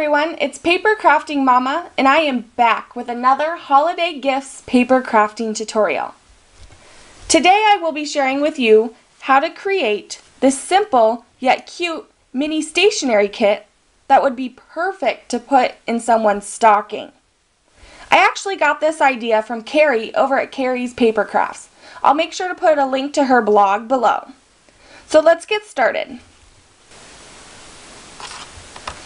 everyone, it's Paper Crafting Mama, and I am back with another Holiday Gifts paper crafting tutorial. Today I will be sharing with you how to create this simple yet cute mini stationery kit that would be perfect to put in someone's stocking. I actually got this idea from Carrie over at Carrie's Paper Crafts. I'll make sure to put a link to her blog below. So let's get started.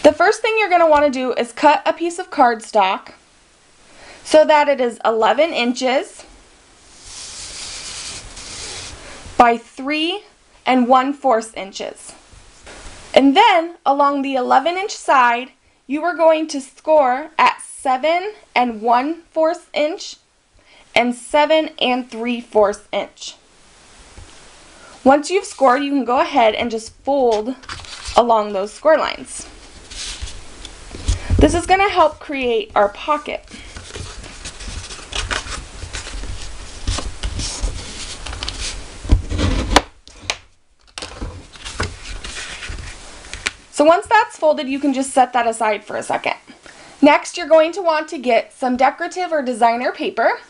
The first thing you're going to want to do is cut a piece of cardstock so that it is 11 inches by 3 1/4 inches. And then along the 11-inch side, you are going to score at 7 1/4 inch and 7 3/4 inch. Once you've scored, you can go ahead and just fold along those score lines. This is going to help create our pocket. So once that's folded, you can just set that aside for a second. Next, you're going to want to get some decorative or designer paper.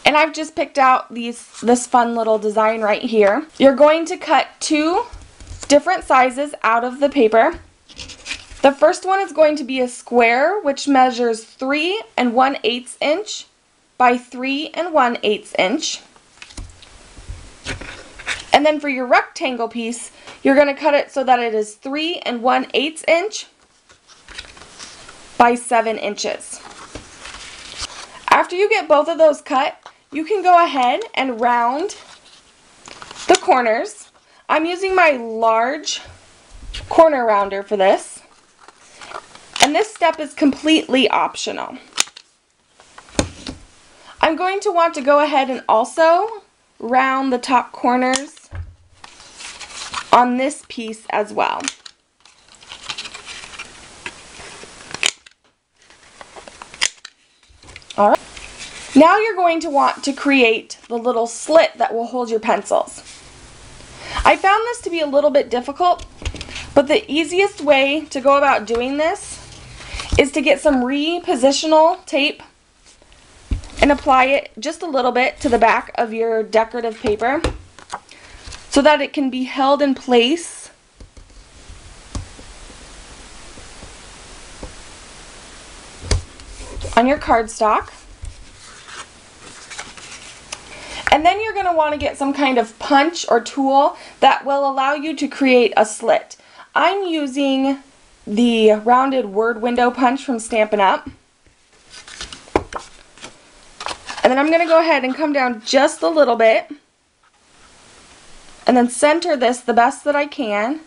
And I've just picked out this fun little design right here. You're going to cut 2 different sizes out of the paper. The first one is going to be a square, which measures 3 1/8 inch by 3 1/8 inch. And then for your rectangle piece, you're going to cut it so that it is 3 1/8 inch by 7 inches. After you get both of those cut, you can go ahead and round the corners. I'm using my large corner rounder for this. And this step is completely optional. I'm going to want to go ahead and also round the top corners on this piece as well. Alright. Now you're going to want to create the little slit that will hold your pencils. I found this to be a little bit difficult, but the easiest way to go about doing this is to get some repositional tape and apply it just a little bit to the back of your decorative paper so that it can be held in place on your cardstock. And then you're going to want to get some kind of punch or tool that will allow you to create a slit. I'm using the rounded word window punch from Stampin' Up. And then I'm going to go ahead and come down just a little bit and then center this the best that I can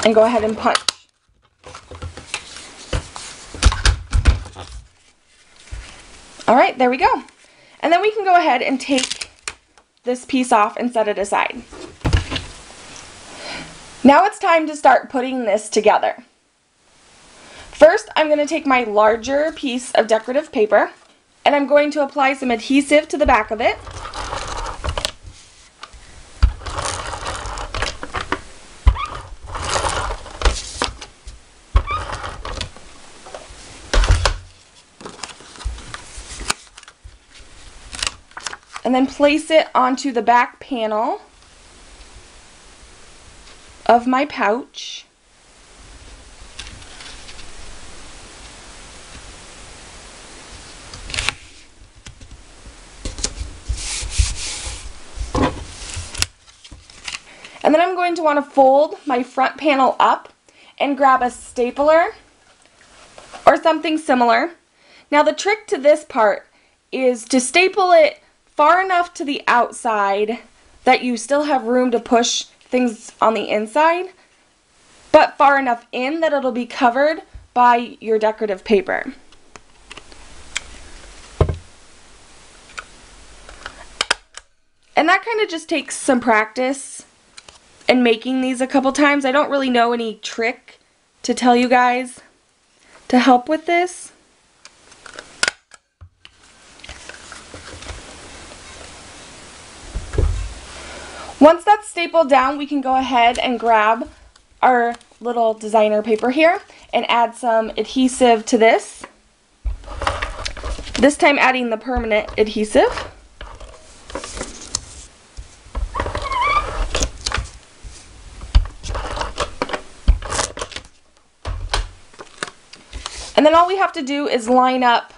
and go ahead and punch. Alright, there we go. And then we can go ahead and take this piece off and set it aside. Now it's time to start putting this together. First, I'm going to take my larger piece of decorative paper and I'm going to apply some adhesive to the back of it. And then place it onto the back panel of my pouch. And then I'm going to want to fold my front panel up and grab a stapler or something similar. Now the trick to this part is to staple it far enough to the outside that you still have room to push things on the inside, but far enough in that it'll be covered by your decorative paper. And that kind of just takes some practice and making these a couple times. I don't really know any trick to tell you guys to help with this. Once that's stapled down, we can go ahead and grab our little designer paper here and add some adhesive to this. This time adding the permanent adhesive. And then all we have to do is line up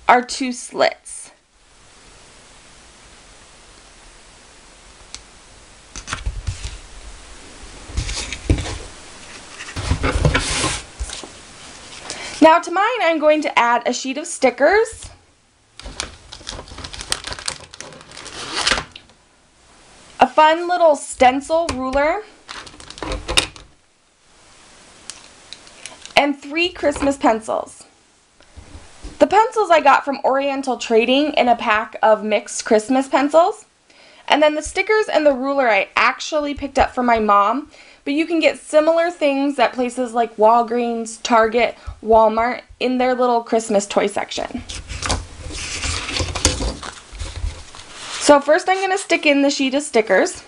our 2 slits. Now to mine, I'm going to add a sheet of stickers, a fun little stencil ruler, and 3 Christmas pencils. The pencils I got from Oriental Trading in a pack of mixed Christmas pencils. And then the stickers and the ruler I actually picked up from my mom, but you can get similar things at places like Walgreens, Target, Walmart in their little Christmas toy section. So first I'm going to stick in the sheet of stickers.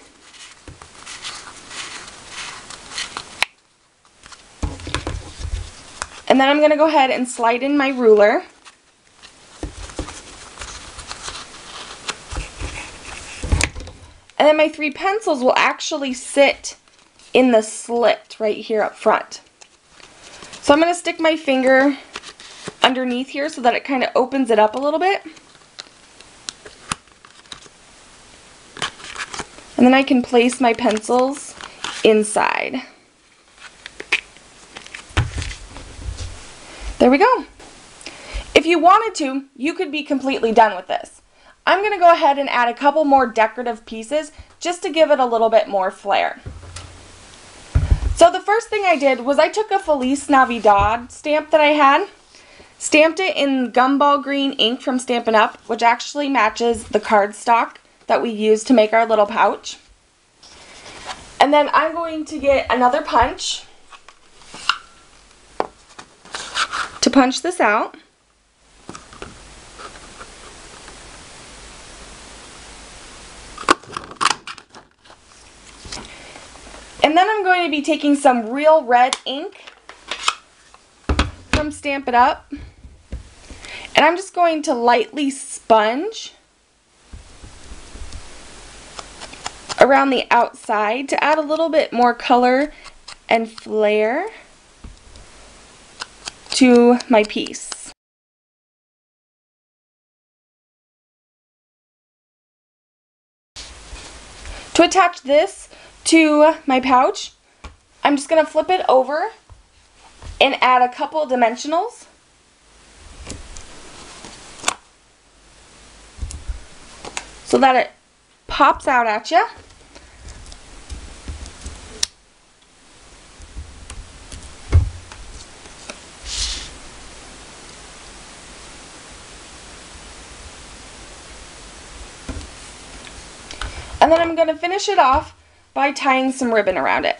And then I'm going to go ahead and slide in my ruler. And then my 3 pencils will actually sit in the slit right here up front. So I'm going to stick my finger underneath here so that it kind of opens it up a little bit. And then I can place my pencils inside. There we go. If you wanted to, you could be completely done with this. I'm going to go ahead and add a couple more decorative pieces just to give it a little bit more flair. So the first thing I did was I took a Feliz Navidad stamp that I had, stamped it in gumball green ink from Stampin' Up, which actually matches the cardstock that we use to make our little pouch. And then I'm going to get another punch to punch this out. And then I'm going to be taking some real red ink from Stampin' Up, and I'm just going to lightly sponge around the outside to add a little bit more color and flair to my piece. To attach this to my pouch, I'm just going to flip it over and add a couple dimensionals. So that it pops out at you. And then I'm going to finish it off by tying some ribbon around it.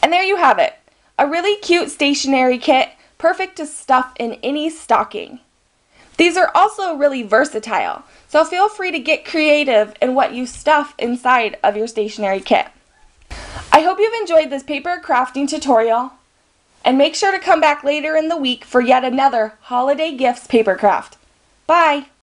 And there you have it. A really cute stationery kit, perfect to stuff in any stocking. These are also really versatile, so feel free to get creative in what you stuff inside of your stationery kit. I hope you've enjoyed this paper crafting tutorial, and make sure to come back later in the week for yet another Holiday Gifts paper craft. Bye!